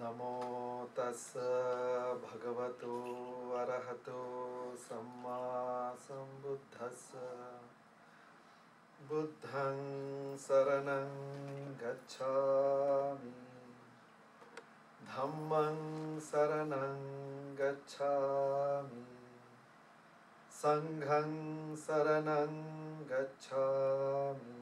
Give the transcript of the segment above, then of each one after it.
Namo tassa bhagavato arahato samma sambuddhassa Buddhang saranang gacchami Dhammang saranang gacchami Sanghang saranang gacchami.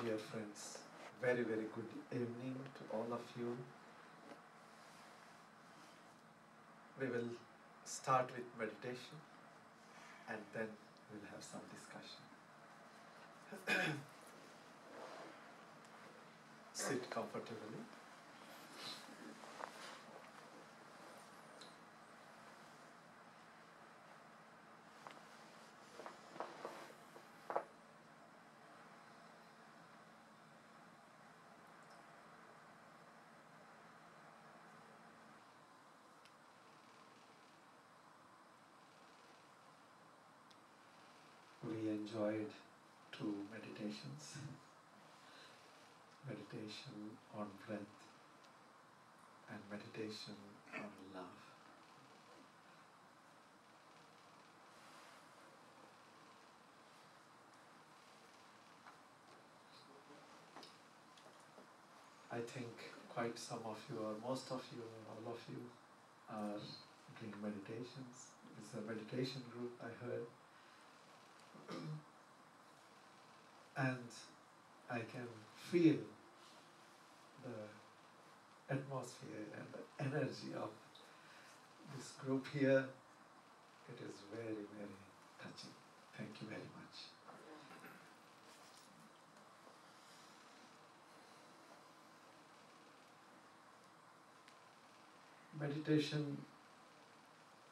Dear friends, very good evening to all of you. We will start with meditation and then we'll have some discussion. Sit comfortably. We enjoyed 2 meditations. Meditation on breath and meditation on love. I think quite some of you, or most of you, or all of you are doing meditations. It's a meditation group, I heard. And I can feel the atmosphere and the energy of this group here. It is very touching. Thank you very much. Meditation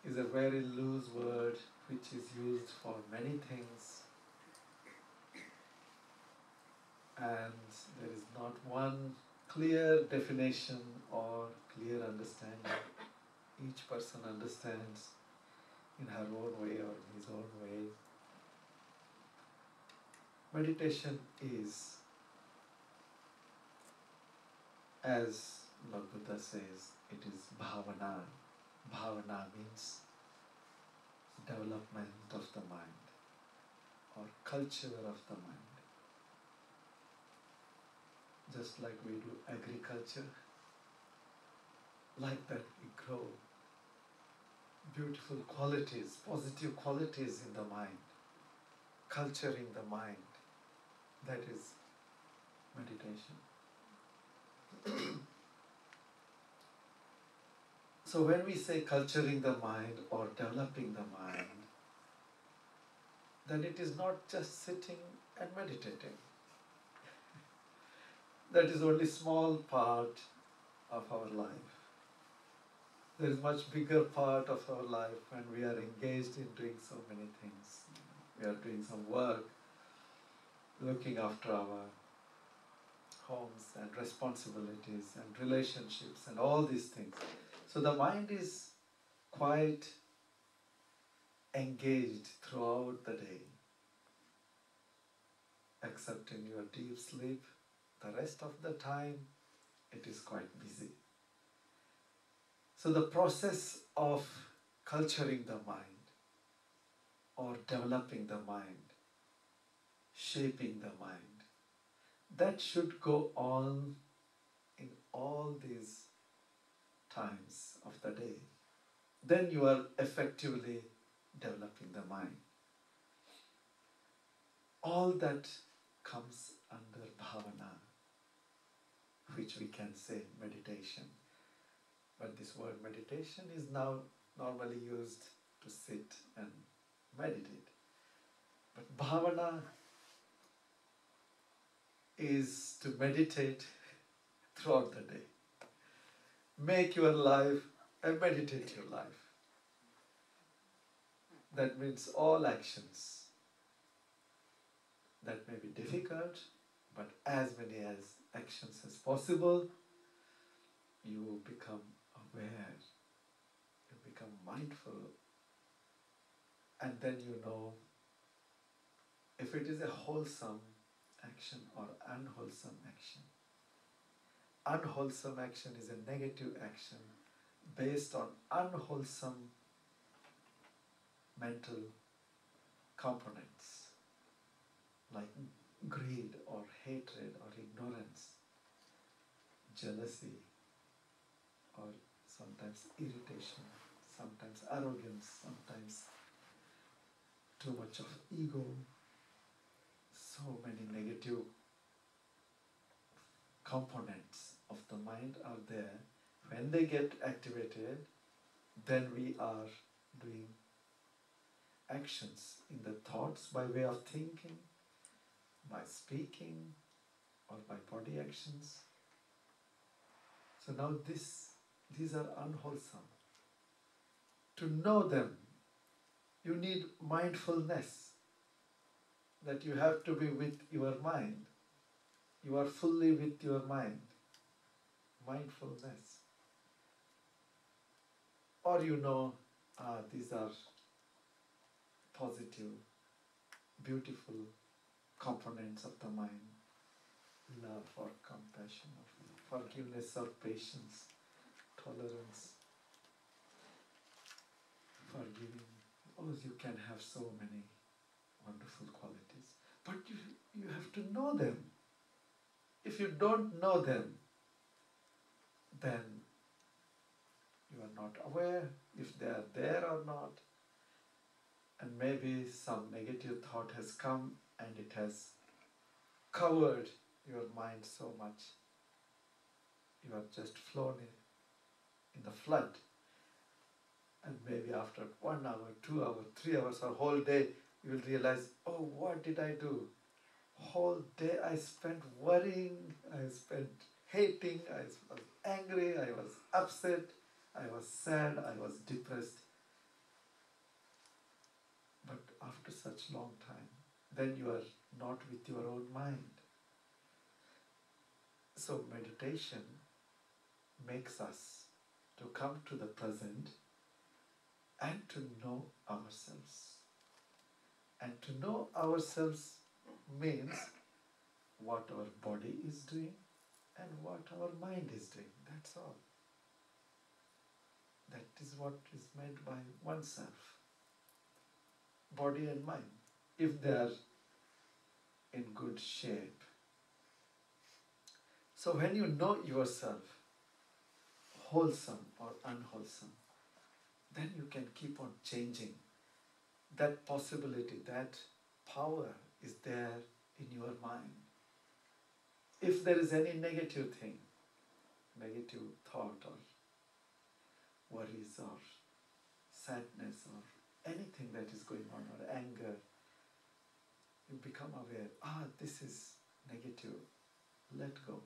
is a very loose word which is used for many things, and there is not one clear definition or clear understanding. Each person understands in her own way or in his own way. Meditation is, as Lord Buddha says, it is bhavana. Bhavana means development of the mind or culture of the mind. Just like we do agriculture, like that we grow beautiful qualities, positive qualities in the mind, culturing the mind. That is meditation. So when we say culturing the mind or developing the mind, then it is not just sitting and meditating. That is only small part of our life. There is much bigger part of our life when we are engaged in doing so many things. We are doing some work, looking after our homes and responsibilities and relationships and all these things. So the mind is quite engaged throughout the day. Except in your deep sleep, the rest of the time it is quite busy. So the process of culturing the mind or developing the mind, shaping the mind, that should go on in all these times of the day. Then you are effectively developing the mind. All that comes under bhavana, which we can say meditation. But this word meditation is now normally used to sit and meditate. But bhavana is to meditate throughout the day. Make your life and meditate your life. That means all actions. That may be difficult, but as many as actions as possible, you become aware, you become mindful, and then you know if it is a wholesome action or unwholesome action. Unwholesome action is a negative action based on unwholesome mental components like greed or hatred or ignorance, jealousy, or sometimes irritation, sometimes arrogance, sometimes too much of ego. So many negative components of the mind are there. When they get activated, then we are doing actions in the thoughts by way of thinking, by speaking, or by body actions. So now these are unwholesome. To know them, you need mindfulness, that you have to be with your mind. You are fully with your mind. Mindfulness. Or you know, these are positive, beautiful components of the mind. Love or compassion or forgiveness or patience, tolerance, forgiving. Oh, you can have so many wonderful qualities. But you have to know them. If you don't know them, then you are not aware if they are there or not. And maybe some negative thought has come and it has covered your mind so much. You are just flown in the flood. And maybe after 1 hour, 2 hours, 3 hours, or whole day, you will realize, oh, what did I do? Whole day I spent worrying, I spent hating, I was angry, I was upset, I was sad, I was depressed. But after such long time, then you are not with your own mind. So meditation makes us to come to the present and to know ourselves. And to know ourselves means what our body is doing and what our mind is doing. That's all. That is what is meant by oneself. Body and mind, if they are in good shape. So when you know yourself, wholesome or unwholesome, then you can keep on changing. That possibility, that power is there in your mind. If there is any negative thing, negative thought or worries or sadness or anything that is going on or anger, you become aware, this is negative, let go.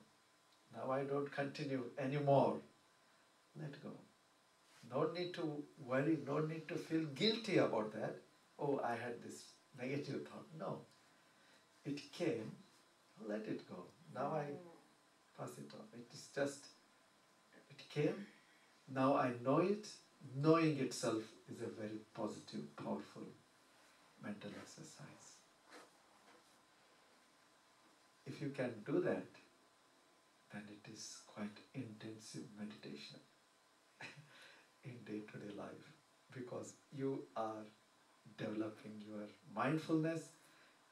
Now I don't continue anymore, let go. No need to worry, no need to feel guilty about that. Oh, I had this negative thought. No. It came, let it go. Now I pass it on. It is just, it came, now I know it. Knowing itself is a very positive, powerful mental exercise. If you can do that, then it is quite intensive meditation in day-to-day life, because you are developing your mindfulness,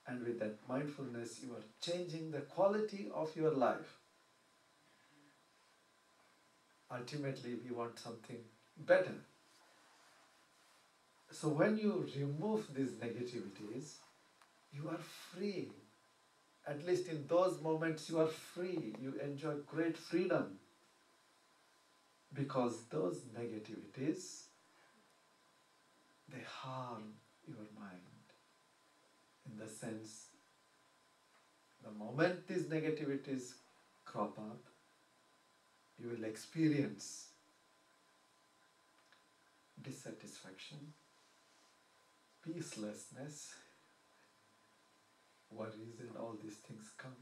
and with that mindfulness you are changing the quality of your life. Ultimately, we want something better. So when you remove these negativities, you are free. At least in those moments you are free. You enjoy great freedom. Because those negativities, they harm your mind. In the sense, the moment these negativities crop up, you will experience dissatisfaction, peacelessness, worries and all these things come.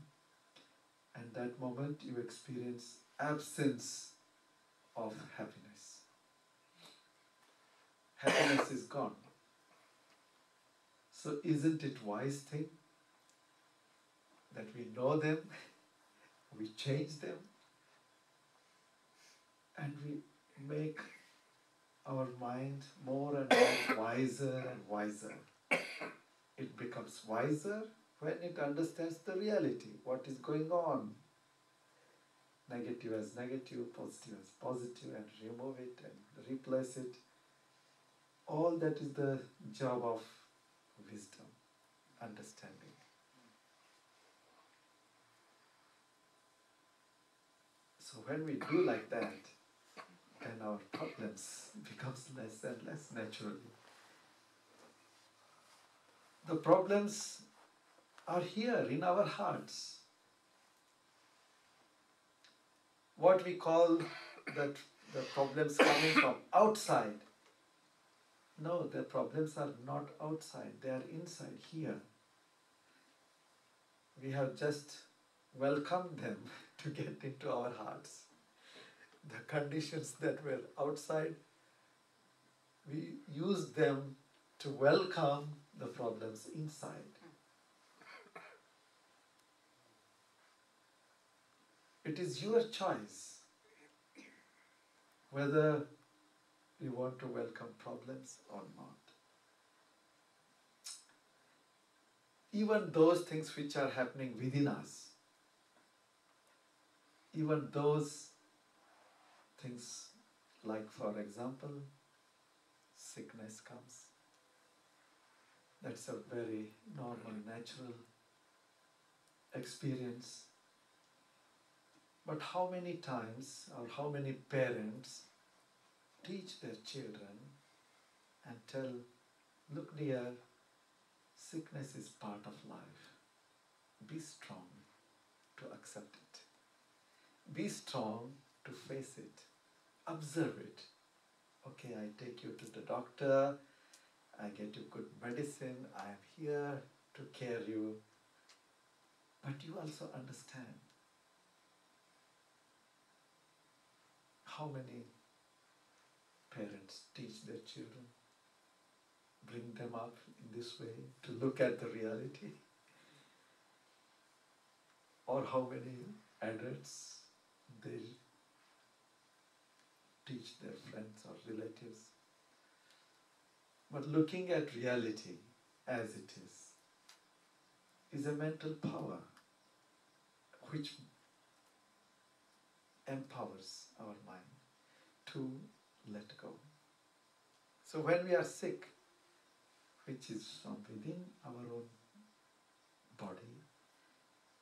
And that moment you experience absence of happiness. Happiness is gone. So isn't it wise thing that we know them, we change them, and we make our mind more and more wiser and wiser. It becomes wiser when it understands the reality, what is going on. Negative as negative, positive as positive, and remove it and replace it. All that is the job of wisdom, understanding. So when we do like that, then our problems becomes less and less naturally. The problems are here in our hearts. What we call that the problems coming from outside. No, the problems are not outside, they are inside here. We have just welcomed them to get into our hearts. The conditions that were outside, we use them to welcome the problems inside. It is your choice whether you want to welcome problems or not. Even those things which are happening within us, even those things, like for example, sickness comes. That's a very normal, natural experience. But how many times or how many parents teach their children and tell, look dear, sickness is part of life. Be strong to accept it. Be strong to face it. Observe it. Okay, I take you to the doctor, I get you good medicine, I am here to care you. But you also understand how many parents teach their children, bring them up in this way to look at the reality. Or how many adults they teach their friends or relatives. But looking at reality as it is a mental power which empowers our mind to let go. So when we are sick, which is from within our own body,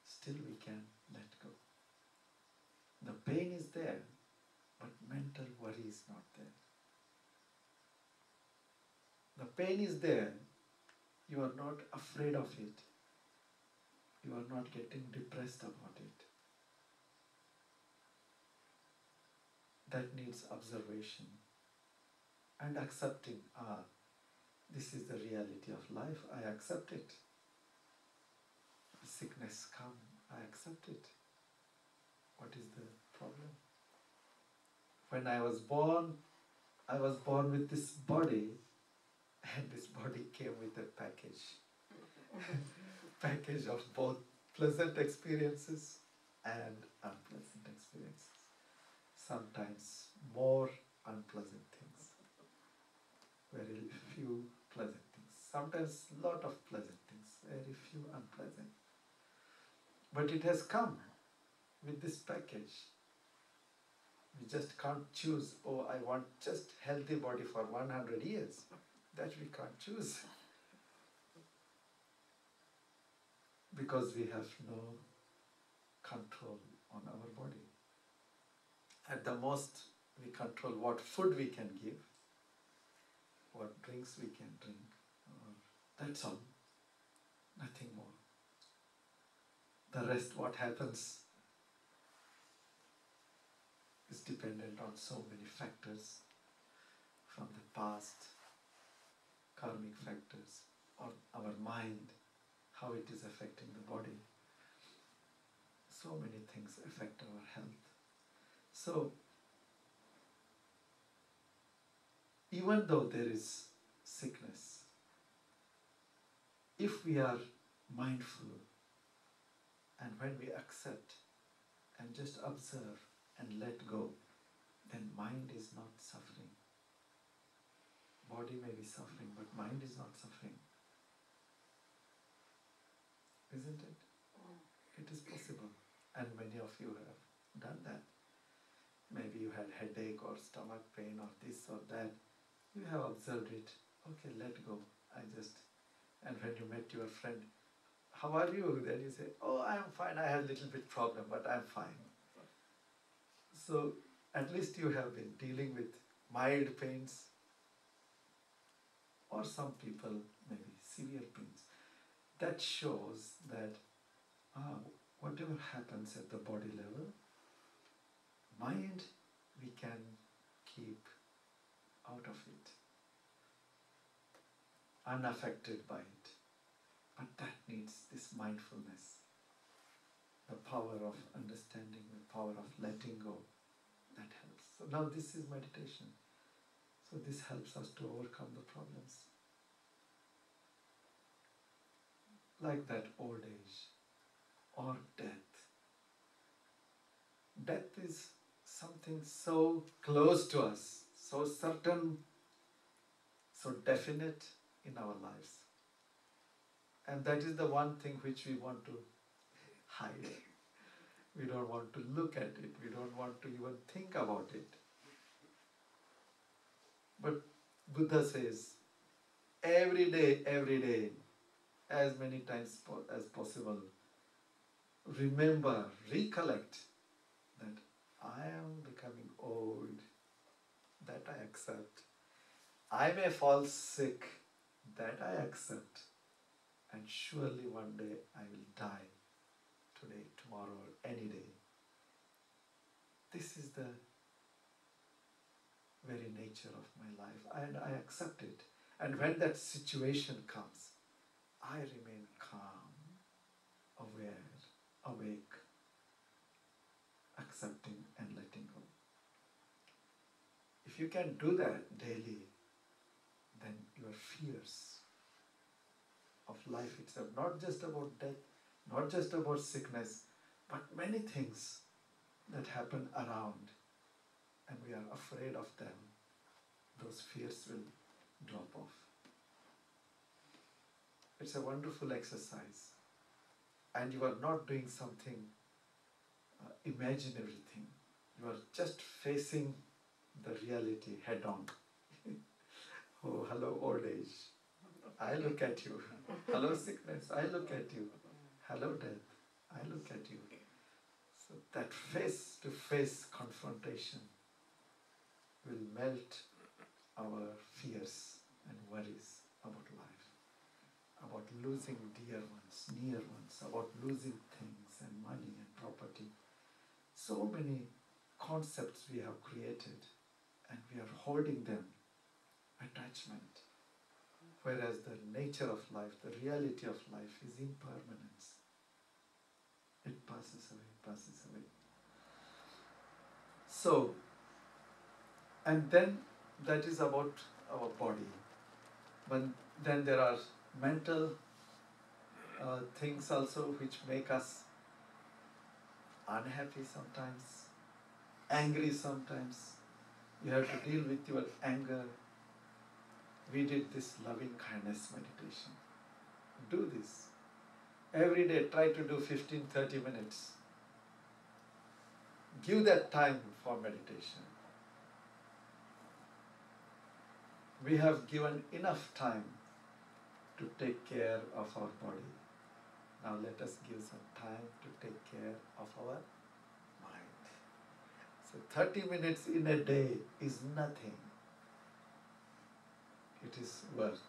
still we can let go. The pain is there, but mental worry is not there. The pain is there, you are not afraid of it. You are not getting depressed about it. That needs observation and accepting, this is the reality of life, I accept it. Sickness come, I accept it. What is the problem? When I was born with this body, and this body came with a package. Package of both pleasant experiences and unpleasant experiences. Sometimes more unpleasant things. Very few pleasant things. Sometimes lot of pleasant things. Very few unpleasant. But it has come with this package. We just can't choose, oh, I want just healthy body for 100 years. That we can't choose. Because we have no control on our body. At the most, we control what food we can give, what drinks we can drink. That's all. Nothing more. The rest, what happens, is dependent on so many factors from the past, karmic factors, or our mind, how it is affecting the body. So many things affect our health. So, even though there is sickness, if we are mindful And when we accept and just observe and let go, then mind is not suffering. Body may be suffering, but mind is not suffering. Isn't it? It is possible. And many of you have done that. Maybe you had headache or stomach pain or this or that. You have observed it. Okay, let go. And when you met your friend, how are you? Then you say, oh, I am fine. I have a little bit problem, but I am fine. So at least you have been dealing with mild pains, or some people maybe severe pains. That shows that whatever happens at the body level, mind we can keep out of it, unaffected by it. But that needs this mindfulness, the power of understanding, the power of letting go. That helps. So now this is meditation. So this helps us to overcome the problems. Like that old age or death. Death is something so close to us, so certain, so definite in our lives. And that is the one thing which we want to hide. We don't want to look at it. We don't want to even think about it. But Buddha says, every day, as many times as possible, remember, recollect that I am becoming old, that I accept. I may fall sick, that I accept. And surely one day I will die, today, tomorrow, or any day. This is the very nature of my life, and I accept it. And when that situation comes, I remain calm, aware, awake, accepting and letting go. If you can do that daily, then your fears of life itself, not just about death, not just about sickness, but many things that happen around, and we are afraid of them, those fears will drop off. It's a wonderful exercise. And you are not doing something imaginary thing. You are just facing the reality head on. Oh, hello old age. I look at you. Hello sickness. I look at you. Hello death. I look at you. So that face-to-face confrontation will melt our fears and worries about life, about losing dear ones, near ones, about losing things and money and property. So many concepts we have created, and we are holding them, attachment. Whereas the nature of life, the reality of life is impermanence. It passes away, passes away. So, and then that is about our body. But then there are mental things also which make us unhappy sometimes, angry sometimes. You have to deal with your anger. We did this loving kindness meditation. Do this. Every day try to do 15-30 minutes. Give that time for meditation. We have given enough time to take care of our body. Now let us give some time to take care of our mind. So 30 minutes in a day is nothing. It is worth.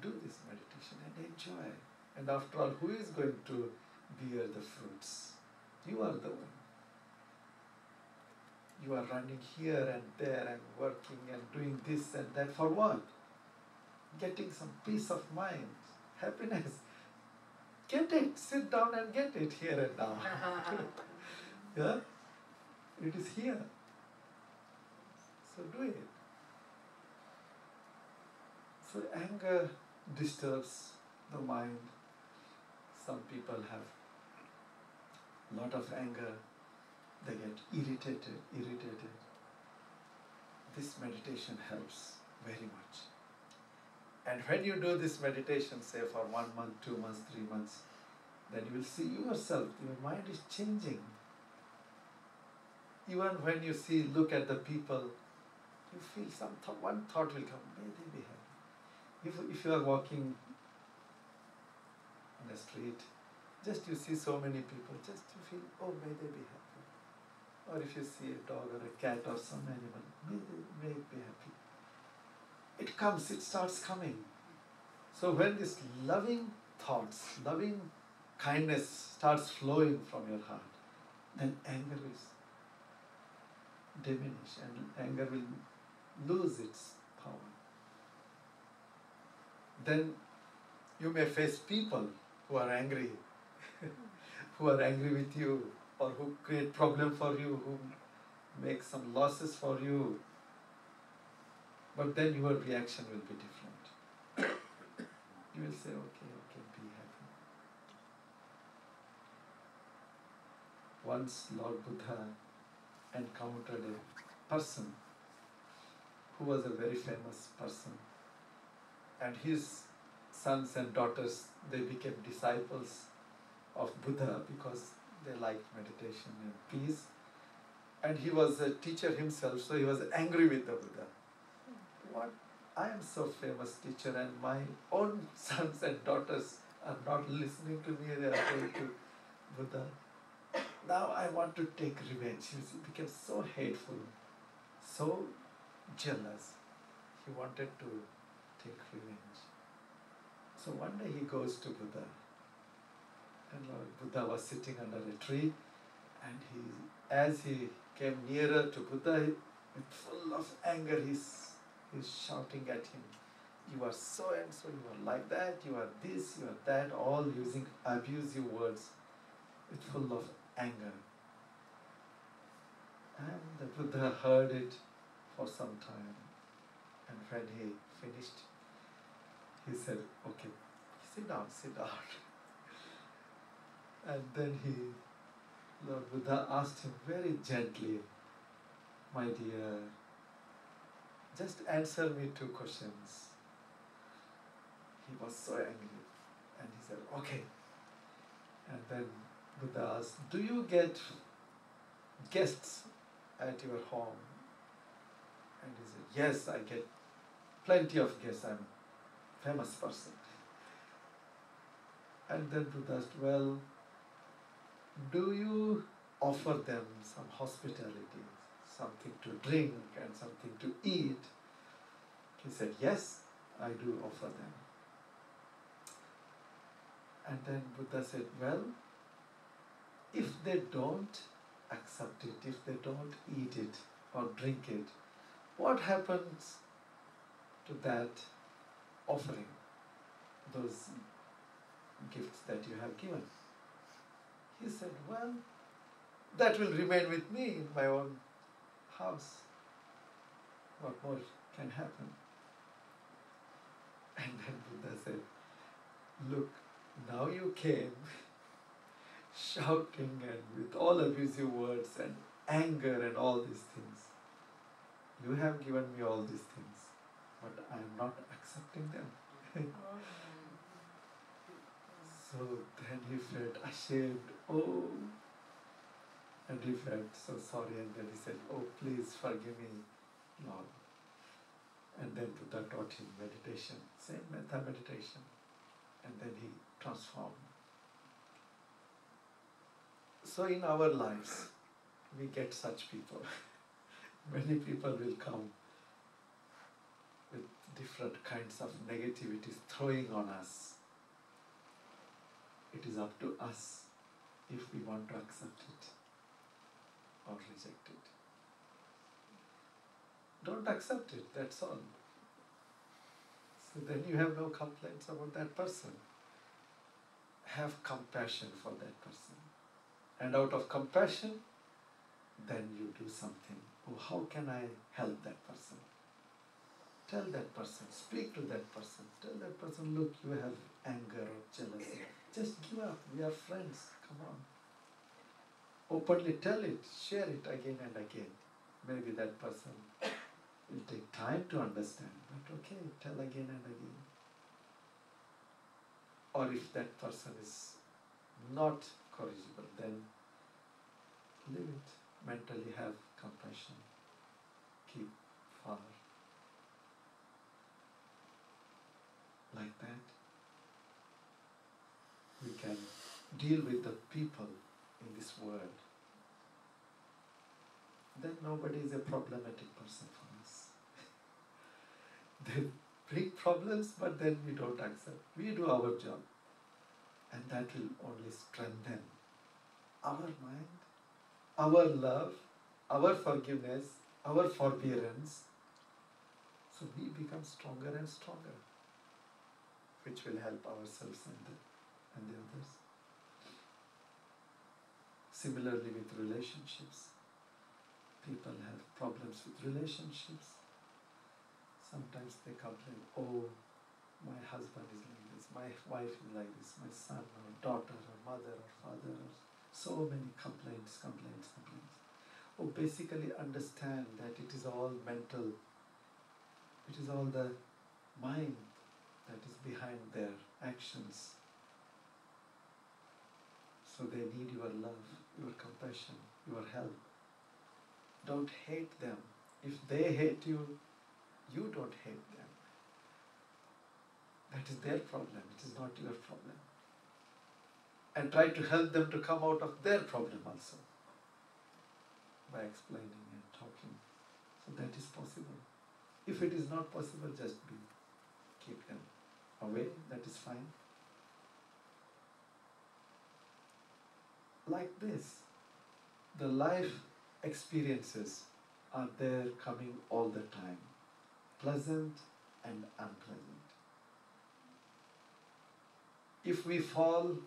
Do this meditation and enjoy. And after all, who is going to bear the fruits? You are the one. You are running here and there and working and doing this and that for what? Getting some peace of mind, happiness. Get it. Sit down and get it here and now. Yeah? It is here. So do it. So anger disturbs the mind. Some people have lot of anger, they get irritated. This meditation helps very much. And when you do this meditation, say for 1 month, 2 months, 3 months, then you will see yourself, your mind is changing. Even when you look at the people, you feel one thought will come, may they be happy. If you are walking on the street, just you see so many people, just you feel, oh, may they be happy. Or if you see a dog or a cat or some animal, may it be happy. It comes, it starts coming. So when this loving thoughts, loving kindness starts flowing from your heart, then anger will diminish and anger will lose its power. Then you may face people who are angry, who are angry with you, or who create problem for you, who make some losses for you. But then your reaction will be different. You will say, okay, be happy. Once Lord Buddha encountered a person who was a very famous person, and his sons and daughters, they became disciples of Buddha because they liked meditation and peace. And he was a teacher himself, so he was angry with the Buddha. What? I am so famous teacher and my own sons and daughters are not listening to me, they are going to Buddha. Now I want to take revenge. He became so hateful, so jealous. He wanted to take revenge. So one day he goes to Buddha. And Lord Buddha was sitting under a tree, and as he came nearer to Buddha, with full of anger, he's shouting at him, you are so and so, you are like that, you are this, you are that, all using abusive words with full of anger. And the Buddha heard it for some time. And when he finished, he said, okay, sit down. And then Lord Buddha asked him very gently, my dear, just answer me 2 questions. He was so angry. And he said, okay. And then Buddha asked, do you get guests at your home? And he said, yes, I get plenty of guests. I'm a famous person. And then Buddha asked, well, do you offer them some hospitality, something to drink and something to eat? He said, yes, I do offer them. And then Buddha said, well, if they don't accept it, if they don't eat it or drink it, what happens to that offering, those gifts that you have given? He said, well, that will remain with me in my own house. What more can happen? And then Buddha said, look, now you came shouting and with all abusive words and anger and all these things. You have given me all these things, but I am not accepting them. So then he felt ashamed, and he felt so sorry, and then he said, oh, please forgive me, Lord. And then Buddha taught him meditation, same metta meditation, and then he transformed. So in our lives, we get such people. Many people will come with different kinds of negativities throwing on us. It is up to us if we want to accept it or reject it. Don't accept it, that's all. So then you have no complaints about that person. Have compassion for that person. And out of compassion, then you do something. Oh, how can I help that person? Tell that person, speak to that person. Tell that person, look, you have anger or jealousy. Just give up. We are friends. Come on. Openly tell it, share it again and again. Maybe that person will take time to understand, but okay, tell again and again. Or if that person is not corrigible, then leave it. Mentally have compassion. Keep far. Like that, we can deal with the people in this world. Then nobody is a problematic person for us. They bring problems, but then we don't accept. We do our job. And that will only strengthen our mind, our love, our forgiveness, our forbearance. So we become stronger and stronger, which will help ourselves and the others. Similarly with relationships. People have problems with relationships. Sometimes they complain, oh, my husband is like this, my wife is like this, my son or daughter or mother or father, or so many complaints. Oh, basically understand that it is all mental. It is all the mind that is behind their actions. So they need your love, your compassion, your help. Don't hate them. If they hate you, you don't hate them. That is their problem, it is not your problem. And try to help them to come out of their problem also, by explaining and talking. So that is possible. If it is not possible, just keep them away, that is fine. Like this, the life experiences are there coming all the time, pleasant and unpleasant. If we fall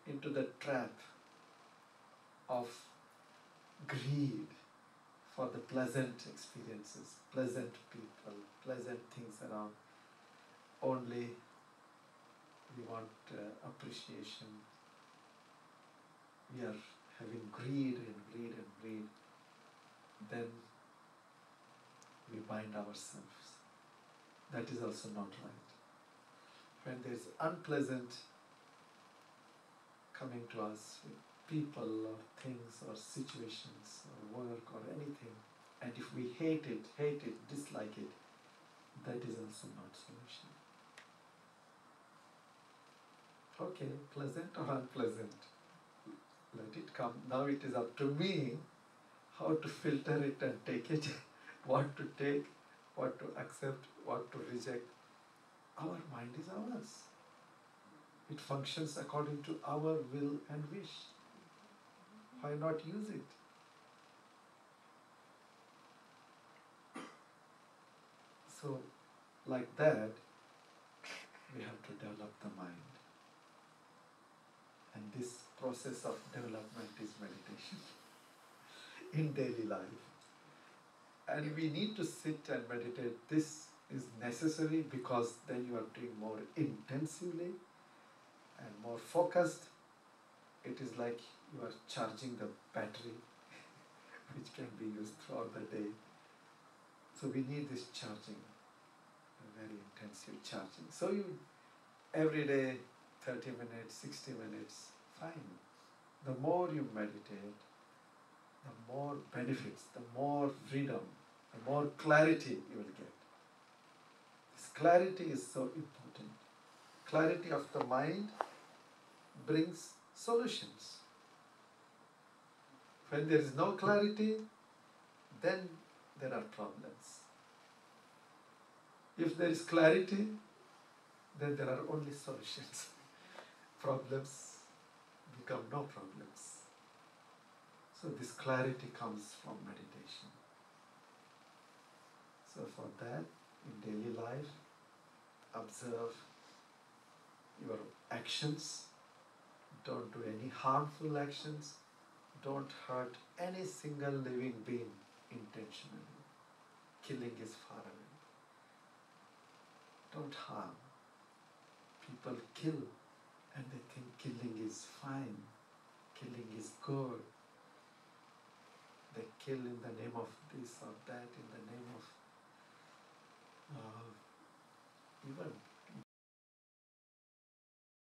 into the trap of greed for the pleasant experiences, pleasant people, pleasant things around, only we want appreciation, we are having greed, then we bind ourselves. That is also not right. When there is unpleasant coming to us with people or things or situations or work or anything, and if we hate it, dislike it, that is also not solution. Okay, pleasant or unpleasant, let it come. Now it is up to me how to filter it and take it, what to take, what to accept, what to reject. Our mind is ours. It functions according to our will and wish. Why not use it? So, like that, we have to develop the mind. And this process of development is meditation in daily life. And we need to sit and meditate. This is necessary because then you are doing more intensively and more focused. It is like you are charging the battery which can be used throughout the day. So we need this charging, a very intensive charging. So you every day 30 minutes, 60 minutes, fine. The more you meditate, the more benefits, the more freedom, the more clarity you will get. This clarity is so important. Clarity of the mind brings solutions. When there is no clarity, then there are problems. If there is clarity, then there are only solutions. Problems become no problems. So this clarity comes from meditation. So for that, in daily life, observe your actions. Don't do any harmful actions. Don't hurt any single living being intentionally. Killing is far away. Don't harm. People kill and they think killing is fine, killing is good. They kill in the name of this or that, in the